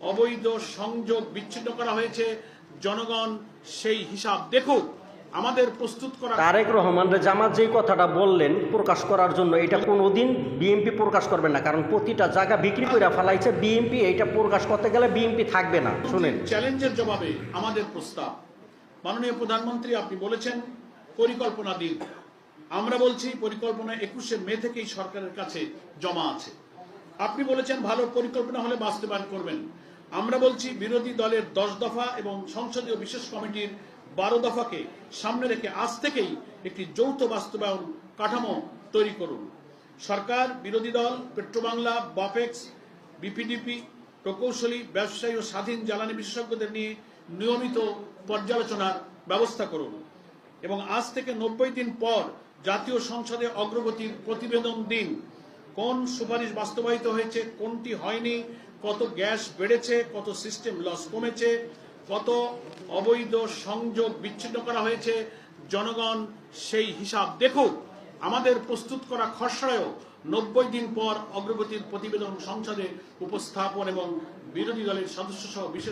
অবৈধ সংযোগ বিচ্ছিন্ন করা হয়েছে, জনগণ সেই হিসাব দেখুক। আমাদের প্রস্তুত করা তারেক রহমানরে জামাত যেই কথাটা বললেন প্রকাশ করার জন্য, এটা কোনোদিন বিএনপি প্রকাশ করবে না, কারণ প্রতিটা জায়গা বিক্রি করে ফেলাইছে বিএনপি। এইটা প্রকাশ করতে গেলে বিএনপি থাকবে না। শুনেন, চ্যালেঞ্জের জবাবে আমাদের প্রস্তাব, মাননীয় প্রধানমন্ত্রী আপনি বলেছেন পরিকল্পনা দিন। আমরা বলছি পরিকল্পনা 21শে মে থেকেই সরকারের কাছে জমা আছে। আপনি বলেছেন ভালো পরিকল্পনা হলে বাস্তবায়ন করবেন। আমরা বলছি বিরোধী দলের 10 দফা এবং সংসদীয় বিশেষ কমিটির 12 দফাকে সামনে রেখে আজ থেকেই একটি যৌথ বাস্তবায়ন কাঠামো তৈরি করুন। সরকার, বিরোধী দল, পেট্রোবাংলা, বাপেক্স, বিপিডিপি, প্রকৌশলী, ব্যবসায়ী ও স্বাধীন জ্বালানি বিশেষজ্ঞদের নিয়ে নিয়মিত পর্যালোচনার ব্যবস্থা করুন এবং আজ থেকে 90 দিন পর জাতীয় সংসদে অগ্রগতির প্রতিবেদন দিন। কোন সুপারিশ বাস্তবায়িত হয়েছে, কোনটি হয়নি, কত গ্যাস বেড়েছে, কত সিস্টেম লস কমেছে, কত অবৈধ সংযোগ বিচ্ছিন্ন করা হয়েছে, জনগণ সেই হিসাব দেখুক। আমাদের প্রস্তুত করা খসড়ায়ও 90 দিন পর অগ্রগতির প্রতিবেদন সংসদে উপস্থাপন এবং বিরোধী দলের সদস্য সহ বিশেষ